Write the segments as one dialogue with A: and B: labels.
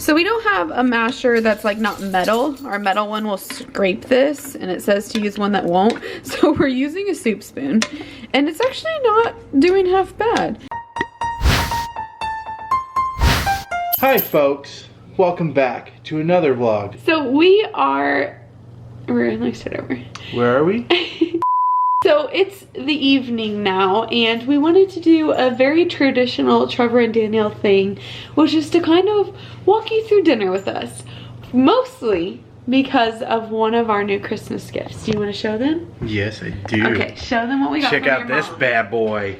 A: So we don't have a masher that's like not metal. Our metal one will scrape this, and it says to use one that won't. So we're using a soup spoon, and it's actually not doing half bad.
B: Hi folks, welcome back to another vlog.
A: So let me start over.
B: Where are we?
A: So it's the evening now, and we wanted to do a very traditional Trevor and Danielle thing, which is to kind of walk you through dinner with us. Mostly because of one of our new Christmas gifts. Do you want to show them?
B: Yes, I do.
A: Okay, show them what we got.
B: Check
A: from
B: out
A: your
B: this
A: mom.
B: bad boy.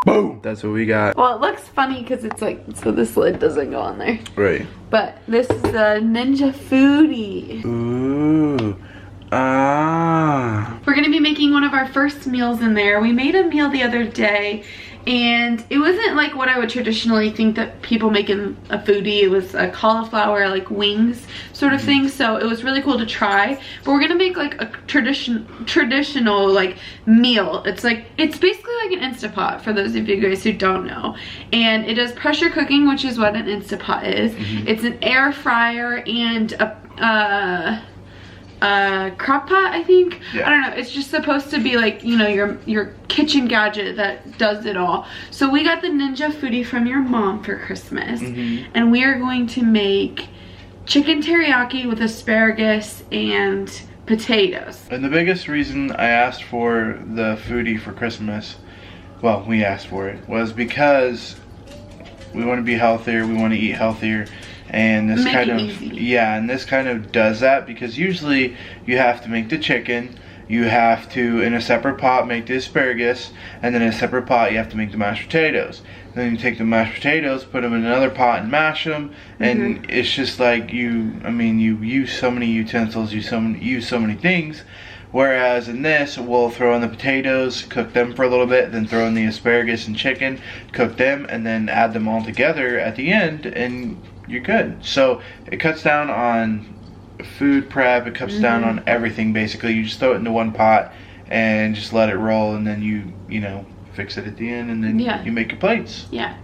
B: Boom! That's what we got.
A: Well, it looks funny because it's like, so this lid doesn't go on there.
B: Right.
A: But this is the Ninja FOODI.
B: Ooh. Ah.
A: We're gonna be making one of our first meals in there. We made a meal the other day, and it wasn't like what I would traditionally think that people make in a FOODI. It was a cauliflower, like wings sort of thing. So it was really cool to try. But we're gonna make like a traditional like meal. It's basically like an Instapot for those of you guys who don't know. And it does pressure cooking, which is what an Instapot is. It's an air fryer and a crock pot, I think.
B: Yeah.
A: I don't know, it's just supposed to be like, you know, your kitchen gadget that does it all. So we got the Ninja FOODI from your mom for Christmas, and we are going to make chicken teriyaki with asparagus and potatoes.
B: And the biggest reason I asked for the FOODI for Christmas, well, we asked for it, was because we want to be healthier, we want to eat healthier. And this kind of, yeah, and this kind of does that, because usually you have to make the chicken, you have to, in a separate pot, make the asparagus, and then in a separate pot, you have to make the mashed potatoes. Then you take the mashed potatoes, put them in another pot and mash them, and it's just like you use so many utensils, you use so many things. Whereas in this, we'll throw in the potatoes, cook them for a little bit, then throw in the asparagus and chicken, cook them, and then add them all together at the end, and you're good. So it cuts down on food prep, it cuts down on everything basically. You just throw it into one pot and just let it roll, and then you know, fix it at the end, and then you make your plates.
A: Yeah.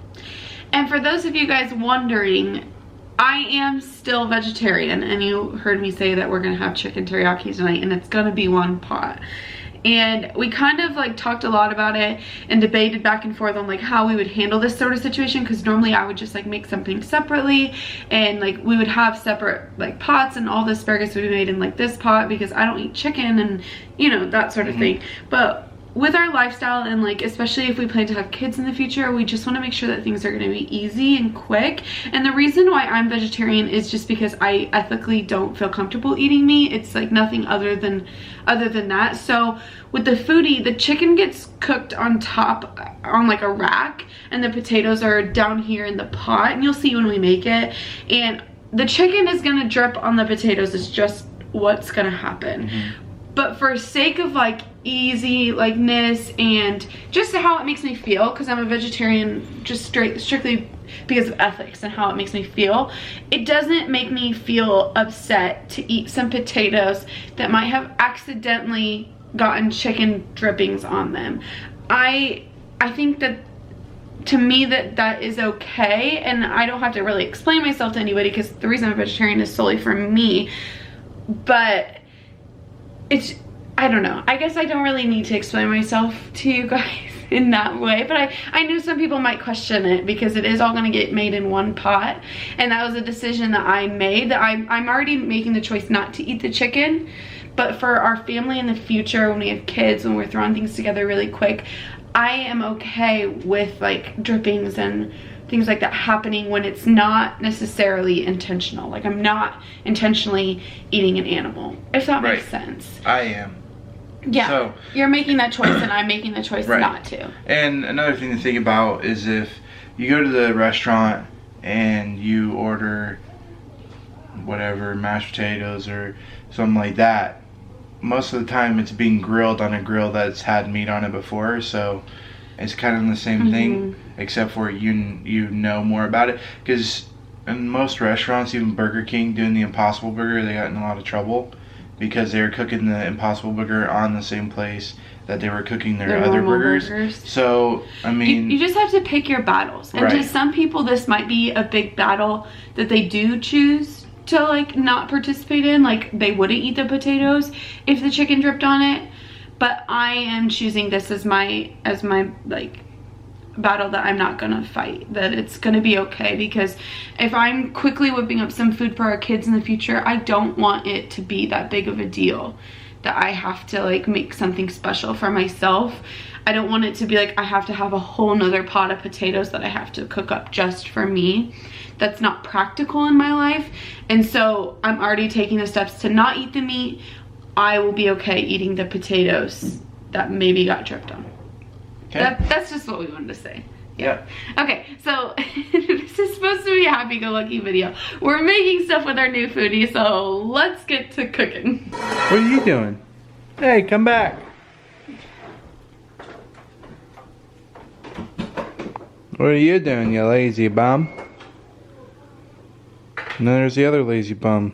A: And for those of you guys wondering, I am still vegetarian, and you heard me say that we're gonna have chicken teriyaki tonight, and it's gonna be one pot. And we kind of like talked a lot about it and debated back and forth on like how we would handle this sort of situation, because normally I would just like make something separately, and like we would have separate like pots, and all the asparagus would be made in like this pot because I don't eat chicken, and you know, that sort of thing. But with our lifestyle, and like especially if we plan to have kids in the future, we just want to make sure that things are going to be easy and quick. And the reason why I'm vegetarian is just because I ethically don't feel comfortable eating meat. It's like nothing other than that. So with the FOODI, the chicken gets cooked on top on like a rack, and the potatoes are down here in the pot, and you'll see when we make it. And the chicken is going to drip on the potatoes. It's just what's going to happen. But for sake of like easy likeness and just how it makes me feel, because I'm a vegetarian just strictly because of ethics and how it makes me feel, it doesn't make me feel upset to eat some potatoes that might have accidentally gotten chicken drippings on them. I think that, to me, that is okay, and I don't have to really explain myself to anybody, because the reason I'm a vegetarian is solely for me. But it's, I don't know, I guess I don't really need to explain myself to you guys in that way, but I knew some people might question it, because it is all going to get made in one pot, and that was a decision that I made, that I'm already making the choice not to eat the chicken. But for our family in the future, when we have kids, when we're throwing things together really quick, I am okay with like drippings and things like that happening when it's not necessarily intentional. Like, I'm not intentionally eating an animal, if that makes sense.
B: I am.
A: Yeah,
B: so,
A: you're making that choice, and I'm making the choice not to.
B: And another thing to think about is if you go to the restaurant and you order whatever, mashed potatoes or something like that, most of the time it's being grilled on a grill that's had meat on it before, so it's kind of the same thing, except for you know more about it. Because in most restaurants, even Burger King doing the Impossible Burger, they got in a lot of trouble because they were cooking the Impossible Burger on the same place that they were cooking their other burgers. So, I mean...
A: You just have to pick your battles. And to some people, this might be a big battle that they do choose to, like, not participate in. Like, they wouldn't eat the potatoes if the chicken dripped on it. But I am choosing this as my like, battle that I'm not gonna fight, that it's gonna be okay, because if I'm quickly whipping up some food for our kids in the future, I don't want it to be that big of a deal that I have to like make something special for myself. I don't want it to be like I have to have a whole nother pot of potatoes that I have to cook up just for me. That's not practical in my life. And so I'm already taking the steps to not eat the meat. I will be okay eating the potatoes that maybe got dripped on. Okay. That's just what we wanted to say. Yeah. Okay, so this is supposed to be a happy-go-lucky video. We're making stuff with our new foodie, so let's get to cooking.
B: What are you doing? Hey, come back. What are you doing, you lazy bum? And then there's the other lazy bum.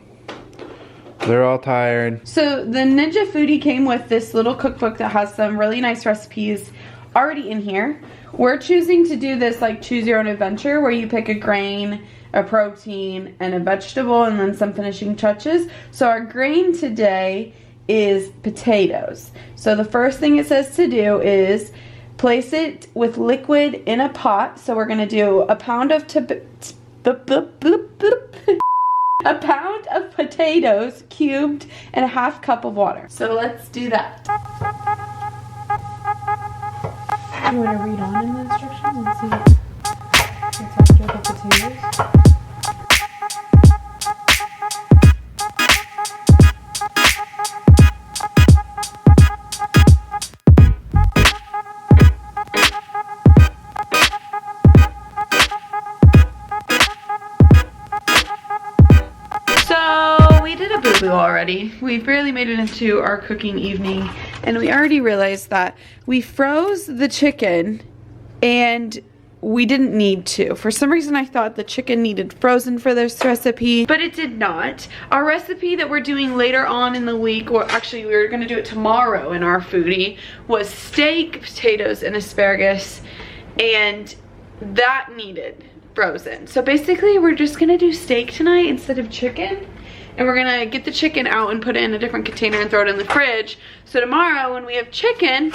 B: They're all tired.
A: So the Ninja Foodie came with this little cookbook that has some really nice recipes already in here. We're choosing to do this like choose your own adventure, where you pick a grain, a protein, and a vegetable, and then some finishing touches. So our grain today is potatoes. So the first thing it says to do is place it with liquid in a pot. So we're gonna do a pound of a pound of potatoes cubed and a half cup of water. So let's do that. You want to read on in the instructions and see what's after the potatoes? So we did a boo-boo already. We've barely made it into our cooking evening, and we already realized that we froze the chicken and we didn't need to. For some reason I thought the chicken needed frozen for this recipe, but it did not. Our recipe that we're doing later on in the week, or actually we were gonna do it tomorrow in our foodie, was steak, potatoes, and asparagus, and that needed frozen. So basically we're just gonna do steak tonight instead of chicken. And we're gonna get the chicken out and put it in a different container and throw it in the fridge. So tomorrow when we have chicken,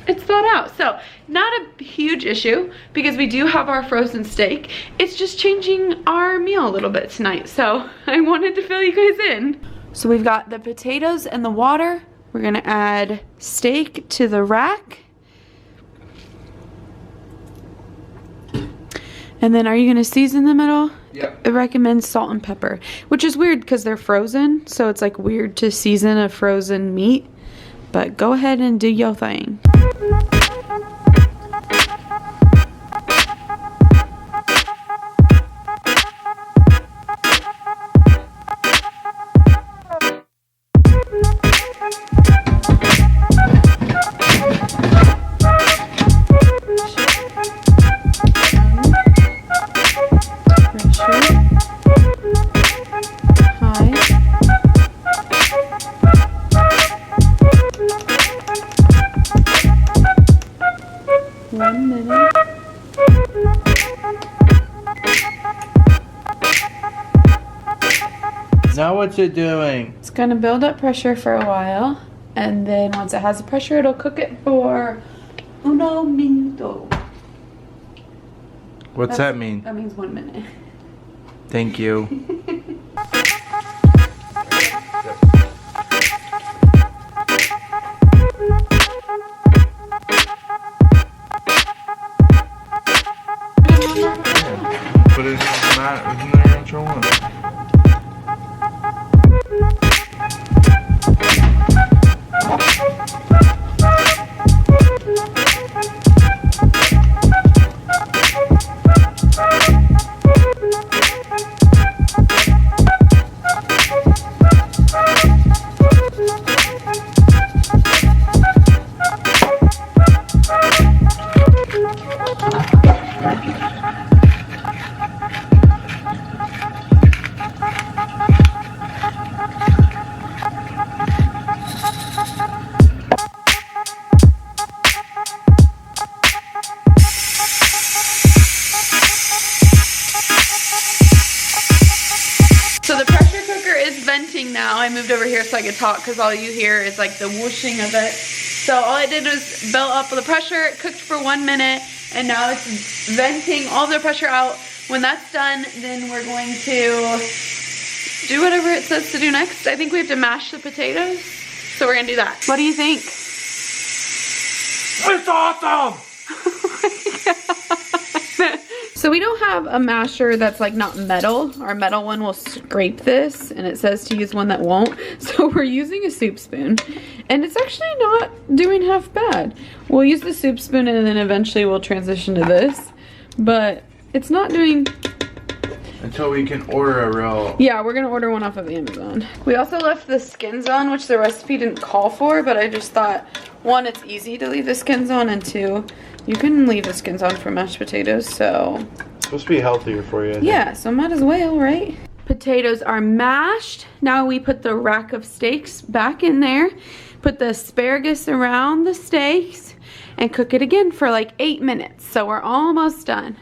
A: it's thawed out. So not a huge issue because we do have our frozen steak. It's just changing our meal a little bit tonight. So I wanted to fill you guys in. So we've got the potatoes and the water. We're gonna add steak to the rack. And then are you gonna season them at all?
B: Yep.
A: I recommend salt and pepper, which is weird because they're frozen, so it's like weird to season a frozen meat, but go ahead and do your thing.
B: Now what's it doing?
A: It's gonna build up pressure for a while, and then once it has the pressure, it'll cook it for uno minuto.
B: What's that mean?
A: That means 1 minute.
B: Thank you. But it's not, isn't there a control?
A: venting now. I moved over here so I could talk because all you hear is like the whooshing of it. So all I did was build up the pressure, it cooked for 1 minute, and now it's venting all the pressure out. When that's done, then we're going to do whatever it says to do next. I think we have to mash the potatoes, so we're gonna do that. What do you think?
B: It's awesome!
A: So we don't have a masher that's like not metal. Our metal one will scrape this, and it says to use one that won't. So we're using a soup spoon, and it's actually not doing half bad. We'll use the soup spoon and then eventually we'll transition to this, but it's not doing...
B: Until we can order a real...
A: Yeah, we're gonna order one off of Amazon. We also left the skins on, which the recipe didn't call for, but I just thought, one, it's easy to leave the skins on, and two, you can leave the skins on for mashed potatoes, so...
B: It's supposed to be healthier for you, I think.
A: Yeah, so might as well, right? Potatoes are mashed. Now we put the rack of steaks back in there, put the asparagus around the steaks, and cook it again for like 8 minutes. So we're almost done.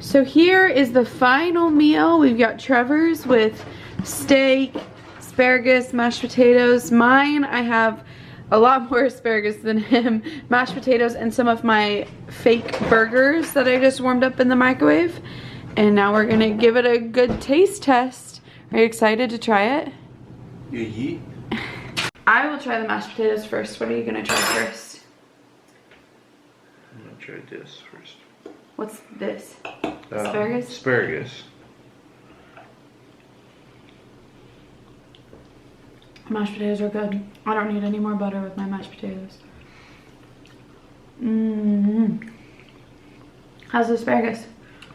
A: So here is the final meal. We've got Trevor's with steak, asparagus, mashed potatoes. Mine, I have a lot more asparagus than him, mashed potatoes, and some of my fake burgers that I just warmed up in the microwave. And now we're gonna give it a good taste test. Are you excited to try it?
B: Yeah.
A: I will try the mashed potatoes first. What are you gonna try first?
B: I'm gonna try this first.
A: What's this? Asparagus?
B: Asparagus.
A: Mashed potatoes are good. I don't need any more butter with my mashed potatoes. Mmm. How's the asparagus?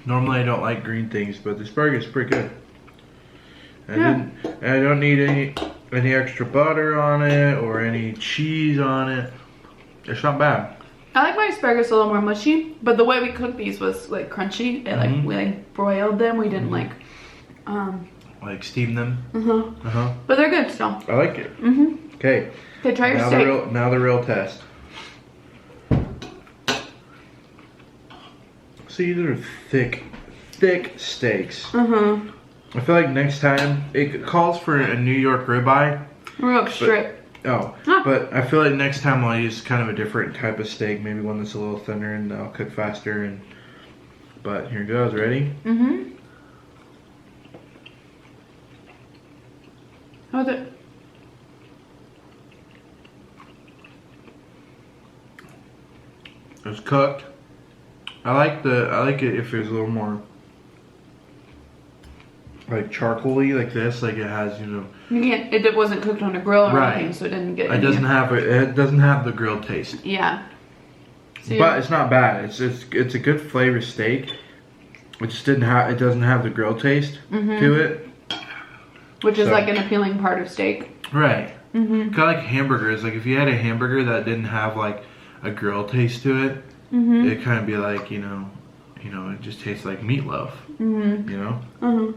B: Normally I don't like green things, but the asparagus is pretty good.
A: Yeah.
B: I don't need any extra butter on it or any cheese on it. It's not bad.
A: I like my asparagus a little more mushy, but the way we cooked these was like crunchy. It, like we like broiled them. We didn't like
B: steam them.
A: But they're good still.
B: I like it. Okay.
A: Okay, try your steak.
B: Now the real test. See, these are thick steaks. I feel like next time it calls for a New York ribeye.
A: Real strip.
B: But I feel like next time I'll use kind of a different type of steak, maybe one that's a little thinner and I'll cook faster. But here goes. Ready?
A: How's it?
B: It's cooked. I like it if it's a little more like charcoaly, like this, like it has, you know.
A: It wasn't cooked on a grill or
B: right.
A: anything, so it didn't get.
B: It doesn't have the grilled taste.
A: Yeah. So
B: but it's not bad. It's a good flavor steak. It just doesn't have the grill taste to it.
A: Which is like an appealing part of steak.
B: Right. Kind of like hamburgers. Like if you had a hamburger that didn't have like a grill taste to it, it'd kind of be like, you know, it just tastes like meatloaf. You know.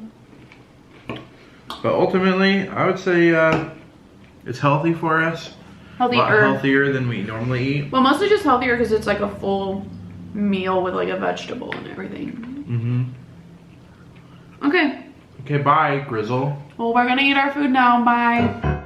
B: But ultimately, I would say it's healthy for us.
A: Healthier.
B: A lot healthier than we normally eat.
A: Well, mostly just healthier because it's like a full meal with like a vegetable and everything. Okay.
B: Okay, bye, Grizzle.
A: Well, we're gonna eat our food now. Bye.